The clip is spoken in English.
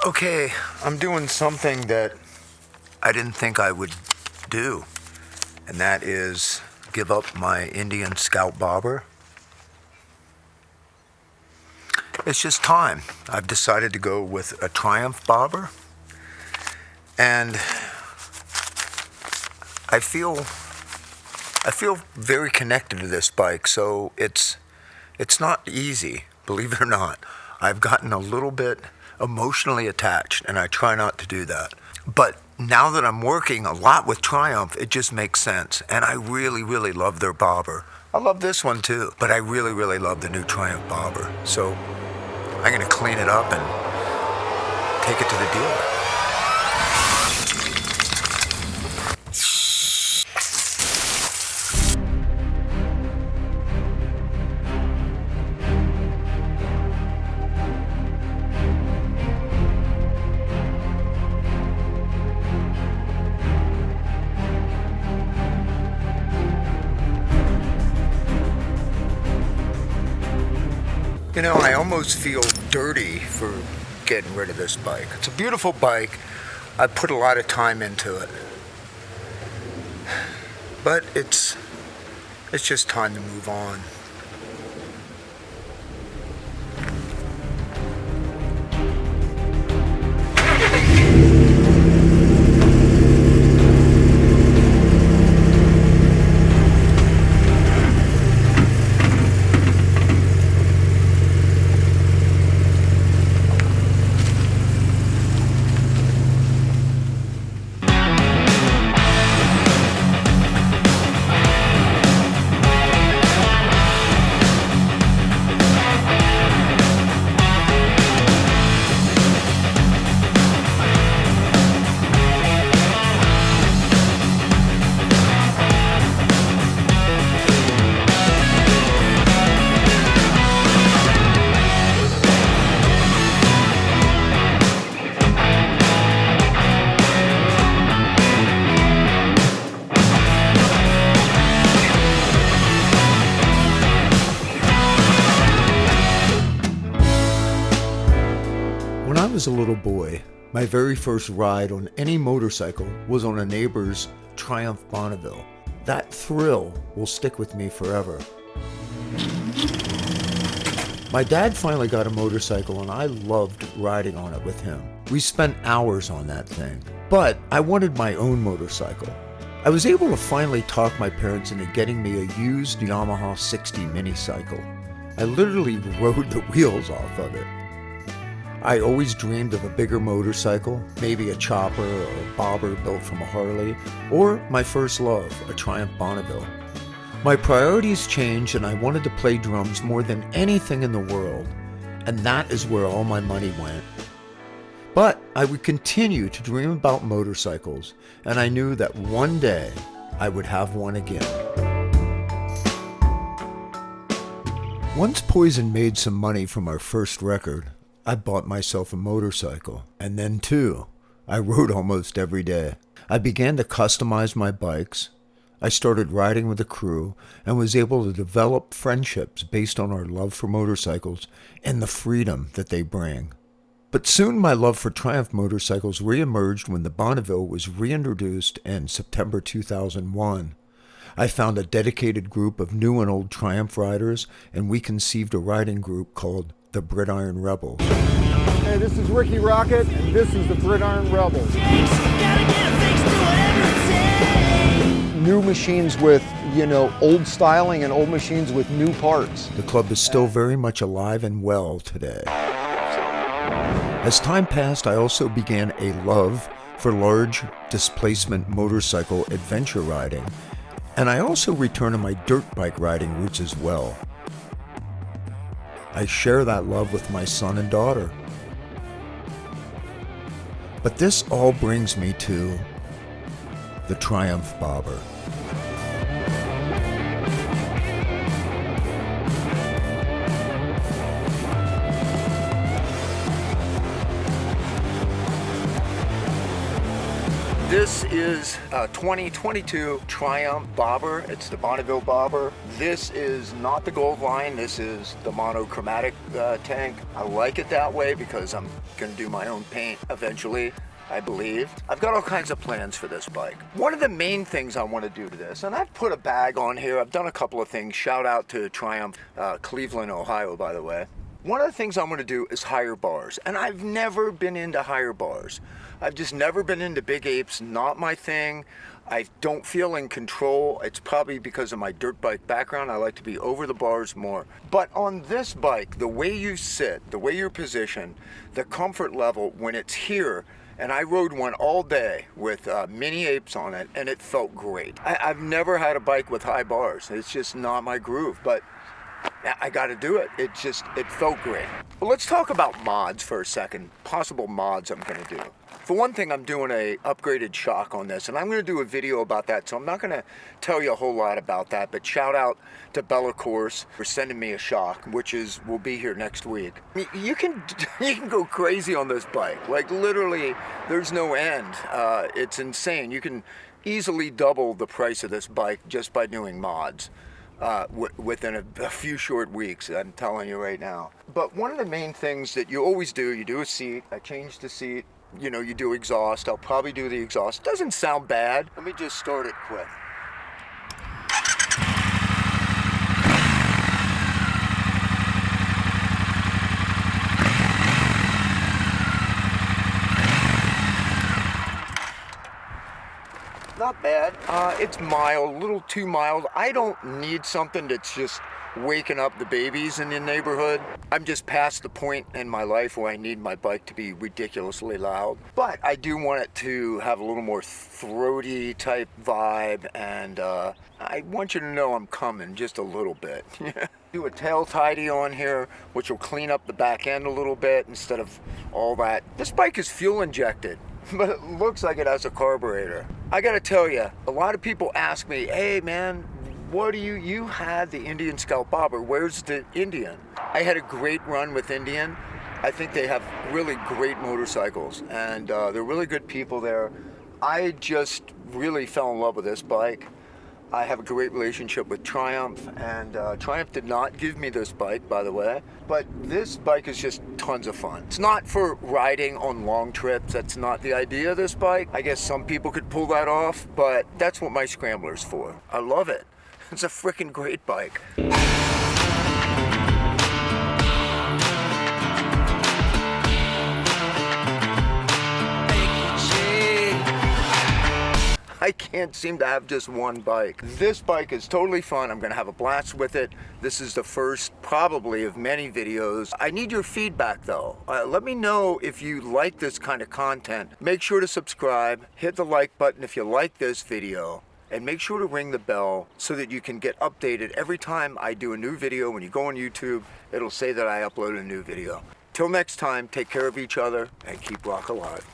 Okay, I'm doing something that I didn't think I would do, and that is give up my Indian Scout bobber. It's just time. I've decided to go with a Triumph bobber, and I feel very connected to this bike, so it's not easy, believe it or not. I've gotten a little bit emotionally attached, and I try not to do that. But now that I'm working a lot with Triumph, it just makes sense, and I really, really love their bobber. I love this one too, but I really, really love the new Triumph bobber. So I'm gonna clean it up and take it to the dealer. You know, I almost feel dirty for getting rid of this bike. It's a beautiful bike. I put a lot of time into it. But it's just time to move on. When I was a little boy, my very first ride on any motorcycle was on a neighbor's Triumph Bonneville. That thrill will stick with me forever. My dad finally got a motorcycle and I loved riding on it with him. We spent hours on that thing. But I wanted my own motorcycle. I was able to finally talk my parents into getting me a used Yamaha 60 minicycle. I literally rode the wheels off of it. I always dreamed of a bigger motorcycle, maybe a chopper or a bobber built from a Harley, or my first love, a Triumph Bonneville. My priorities changed and I wanted to play drums more than anything in the world, and that is where all my money went. But I would continue to dream about motorcycles, and I knew that one day I would have one again. Once Poison made some money from our first record, I bought myself a motorcycle, and then too, I rode almost every day. I began to customize my bikes. I started riding with a crew and was able to develop friendships based on our love for motorcycles and the freedom that they bring. But soon my love for Triumph motorcycles reemerged when the Bonneville was reintroduced in September 2001. I found a dedicated group of new and old Triumph riders, and we conceived a riding group called the Gridiron Rebels. Hey, this is Ricky Rockett, and this is the Gridiron Rebels. New machines with, old styling and old machines with new parts. The club is still very much alive and well today. As time passed, I also began a love for large displacement motorcycle adventure riding, and I also returned to my dirt bike riding roots as well. I share that love with my son and daughter. But this all brings me to the Triumph bobber. This is a 2022 Triumph bobber. It's the Bonneville bobber. This is not the gold line. This is the monochromatic tank. I like it that way because I'm going to do my own paint eventually, I believe. I've got all kinds of plans for this bike. One of the main things I want to do to this, and I've put a bag on here. I've done a couple of things. Shout out to Triumph, Cleveland, Ohio, by the way. One of the things I'm going to do is higher bars, and I've never been into higher bars. I've just never been into big apes, not my thing. I don't feel in control. It's probably because of my dirt bike background. I like to be over the bars more. But on this bike, the way you sit, the way you're positioned, the comfort level when it's here, and I rode one all day with mini apes on it, and it felt great. I've never had a bike with high bars. It's just not my groove, but I got to do it. It felt great. Well, let's talk about mods for a second. Possible mods I'm going to do. For one thing, I'm doing a upgraded shock on this, and I'm going to do a video about that, so I'm not going to tell you a whole lot about that, but shout out to Bella Course for sending me a shock, which will be here next week. You can go crazy on this bike. Like, literally, there's no end. It's insane. You can easily double the price of this bike just by doing mods. Within a few short weeks, I'm telling you right now. But one of the main things that you always do, you do a seat. I changed the seat. You know, you do exhaust. I'll probably do the exhaust. Doesn't sound bad. Let me just start it quick. Not bad. It's mild, a little too mild. I don't need something that's just waking up the babies in the neighborhood. I'm just past the point in my life where I need my bike to be ridiculously loud. But I do want it to have a little more throaty type vibe, and I want you to know I'm coming just a little bit. Do a tail tidy on here, which will clean up the back end a little bit instead of all that. This bike is fuel injected, but it looks like it has a carburetor. I gotta tell you, a lot of people ask me, hey man, what do you had the Indian Scout bobber, where's the Indian? I had a great run with Indian. I think they have really great motorcycles, and they're really good people there. I just really fell in love with this bike. I have a great relationship with Triumph, and Triumph did not give me this bike, by the way, but this bike is just tons of fun. It's not for riding on long trips. That's not the idea of this bike. I guess some people could pull that off, but that's what my Scrambler's for. I love it. It's a freaking great bike. I can't seem to have just one bike. This bike is totally fun. I'm gonna have a blast with it. This is the first, probably, of many videos. I need your feedback though. Let me know if you like this kind of content. Make sure to subscribe, hit the like button if you like this video, and make sure to ring the bell so that you can get updated every time I do a new video. When you go on YouTube, it'll say that I uploaded a new video. Till next time, take care of each other and keep rock alive.